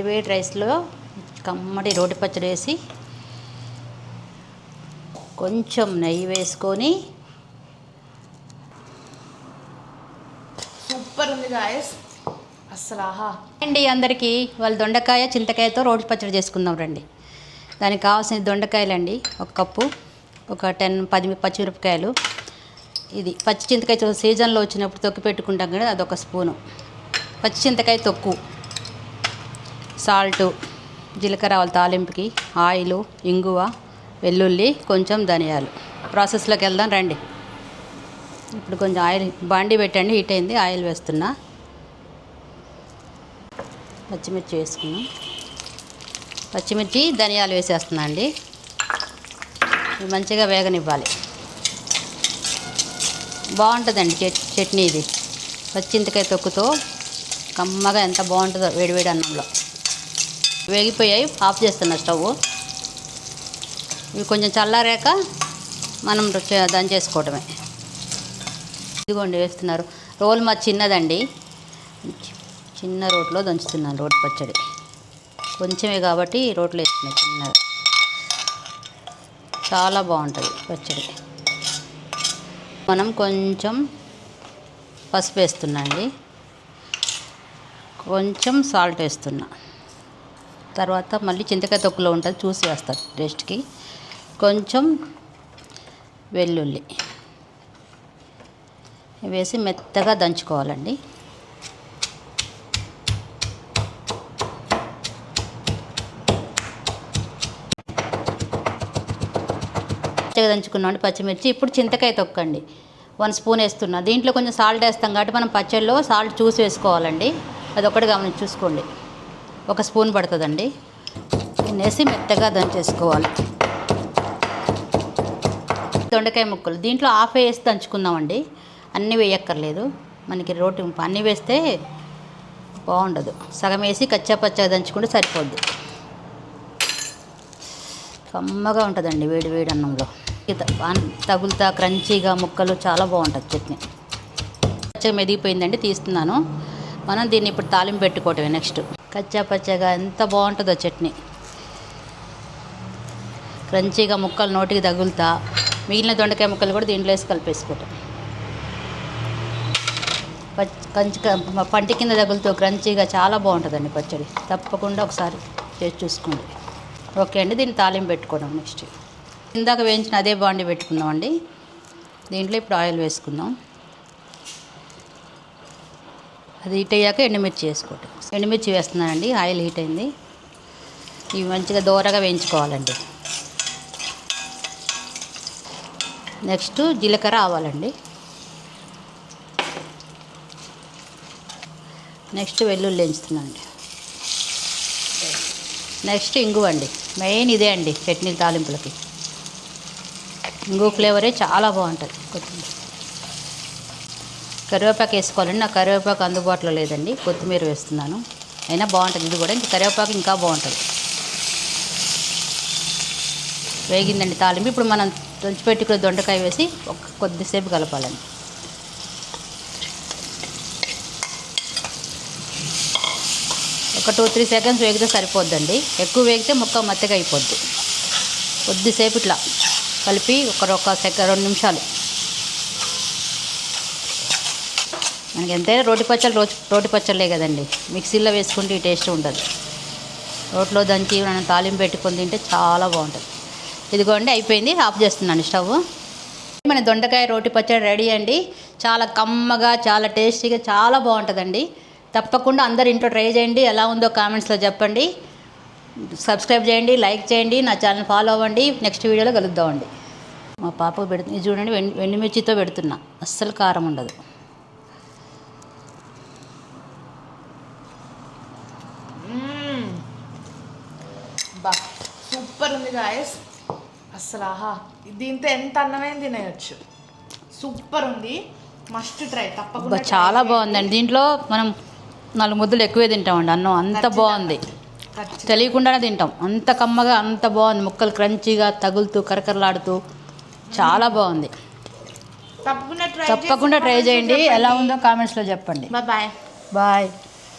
వేడి రైస్లో కమ్మటి రోటి పచ్చడి వేసి కొంచెం నెయ్యి వేసుకొని సూపర్ ఉంది గాయస్ అస్సలు ఆహా అండి. అందరికీ వాళ్ళు దొండకాయ చింతకాయతో రోటి పచ్చడి చేసుకుందాం రండి. దానికి కావాల్సిన దొండకాయలండి, ఒక కప్పు, ఒక 10 పచ్చిమిరపకాయలు. ఇది పచ్చి చింతకాయ సీజన్లో వచ్చినప్పుడు తొక్కి పెట్టుకుంటాం కదా, అదొక స్పూను. పచ్చి చింతకాయ తొక్కు, సాల్టు, జీలకర్ర ఆవాల తాలింపుకి, ఆయిలు, ఇంగువ, వెల్లుల్లి, కొంచెం ధనియాలు. ప్రాసెస్లోకి వెళ్దాం రండి. ఇప్పుడు కొంచెం ఆయిల్ బాండి పెట్టండి, హీట్ అయింది. ఆయిల్ వేస్తున్నా. పచ్చిమిర్చి వేసుకున్నాం. పచ్చిమిర్చి ధనియాలు వేసేస్తున్నా అండి. ఇవి మంచిగా వేగనివ్వాలి. బాగుంటుందండి చట్నీ. ఇది పచ్చింతకాయ తొక్కుతో కమ్మగా ఎంత బాగుంటుందో వేడివేడి అన్నంలో. వేగిపోయాయి, ఆఫ్ చేస్తున్నా స్టవ్. ఇవి కొంచెం చల్లారాక మనం దంచేసుకోవటమే. ఇదిగోండి వేస్తున్నారు. రోల్ మా చిన్నదండి, చిన్న రోట్లో దంచుతున్నాను రోటి పచ్చడి. కొంచెమే కాబట్టి రోట్లో వేస్తున్నాను చిన్నగా. చాలా బాగుంటుంది పచ్చడి. మనం కొంచెం పసుపు వేస్తున్నా అండి, కొంచెం సాల్ట్ వేస్తున్నా. తర్వాత మళ్ళీ చింతకాయ తొక్కులో ఉంటుంది, చూసి వేస్తారు టేస్ట్కి. కొంచెం వెల్లుల్లి వేసి మెత్తగా దంచుకోవాలండి. మెత్తగా దంచుకున్నామండి పచ్చిమిర్చి. ఇప్పుడు చింతకాయ తొక్కండి 1 స్పూన్ వేస్తున్నా. దీంట్లో కొంచెం సాల్ట్ వేస్తాం కాబట్టి మనం పచ్చడిలో సాల్ట్ చూసి వేసుకోవాలండి. అది ఒకటి గమనించి చూసుకోండి. 1 స్పూన్ పడుతుందండి. వేసి మెత్తగా దంచేసుకోవాలి. దొండకాయ ముక్కలు దీంట్లో హాఫ్ వేసి దంచుకుందామండి, అన్నీ వేయక్కర్లేదు. మనకి రోటి అన్నీ వేస్తే బాగుండదు. సగం వేసి కచ్చాపచ్చగా దంచుకుంటే సరిపోద్ది. కమ్మగా ఉంటుందండి వేడి వేడి అన్నంలో. తగులుతా క్రంచీగా ముక్కలు చాలా బాగుంటుంది చట్నీ. పచ్చగా మెదిగిపోయిందండి, తీస్తున్నాను. మనం దీన్ని ఇప్పుడు తాలింపు పెట్టుకోవటమే నెక్స్ట్. కచ్చా పచ్చగా ఎంత బాగుంటుందో చట్నీ. క్రంచీగా ముక్కలు నోటికి తగులుతా, మిగిలిన దొండకాయ ముక్కలు కూడా దీంట్లో వేసి కలిపేసుకోవటం. పంటి కింద తగులుతూ క్రంచీగా చాలా బాగుంటుందండి పచ్చడి. తప్పకుండా ఒకసారి చేసి చూసుకోండి. ఓకే అండి, దీన్ని తాలింపు పెట్టుకోవడం నెక్స్ట్. ఇందాక వేయించిన అదే బాండి పెట్టుకుందామండి. దీంట్లో ఇప్పుడు ఆయిల్ వేసుకుందాం. అది హీట్ అయ్యాక ఎండుమిర్చి వేసుకోవటం. ఎండుమిర్చి వేస్తున్నానండి. ఆయిల్ హీట్ అయింది. ఇవి మంచిగా దోరగా వేయించుకోవాలండి. నెక్స్ట్ జీలకర్ర ఆవాలండి. నెక్స్ట్ వెల్లుల్లి వేయించుతున్నానండి. నెక్స్ట్ ఇంగువ అండి. మెయిన్ ఇదే అండి చట్నీ తాలింపులకి. ఇంగువ ఫ్లేవరే చాలా బాగుంటుంది. కొత్తిమీర, కరివేపాకు వేసుకోవాలండి. నాకు కరివేపాకు అందుబాటులో లేదండి, కొత్తిమీర వేస్తున్నాను. అయినా బాగుంటుంది ఇది కూడా. ఇంకా కరివేపాకు ఇంకా బాగుంటుంది. వేగిందండి తాలింపు. ఇప్పుడు మనం తుంచిపెట్టుకుని దొండకాయ వేసి కొద్దిసేపు కలపాలండి. ఒక 2-3 సెకండ్స్ వేగితే సరిపోద్దండి. ఎక్కువ వేగితే ముక్క మెత్తగా అయిపోద్ది. కొద్దిసేపు ఇట్లా కలిపి ఒక 2 నిమిషాలు. మనకి ఎంతైనా రోటి పచ్చళ్ళే కదండి. మిక్సీలో వేసుకుంటే ఈ టేస్ట్ ఉండదు. రోట్లో దంచి మనం తాలింపు పెట్టుకొని తింటే చాలా బాగుంటుంది. ఇదిగోండి అయిపోయింది, ఆఫ్ చేస్తున్నాను స్టవ్. మన దొండకాయ రోటి పచ్చడి రెడీ అండి. చాలా కమ్మగా, చాలా టేస్టీగా, చాలా బాగుంటుందండి. తప్పకుండా అందరు ఇంట్లో ట్రై చేయండి. ఎలా ఉందో కామెంట్స్లో చెప్పండి. సబ్స్క్రైబ్ చేయండి, లైక్ చేయండి, నా ఛానల్ ఫాలో అవ్వండి. నెక్స్ట్ వీడియోలో కలుద్దామండి. మా పాపకు పెడుతుంది చూడండి, ఎండుమిర్చితో పెడుతున్నా, అస్సలు కారం ఉండదు. సూపర్ ఉంది గాయస్ అస్సలు ఆహా. దీంతో ఎంత అన్నమైనా తినేయచ్చు. సూపర్ ఉంది, మస్ట్ ట్రై తప్పకుండా. చాలా బాగుందండి. దీంట్లో మనం 4 ముద్దలు ఎక్కువే తింటామండి అన్నం. అంత బాగుంది, తెలియకుండానే తింటాం. అంత కమ్మగా, అంత బాగుంది. ముక్కలు క్రంచీగా తగులుతూ కరకరలాడుతూ చాలా బాగుంది. తప్పకుండా ట్రై చేయండి. ఎలా ఉందో కామెంట్స్లో చెప్పండి. Bye bye.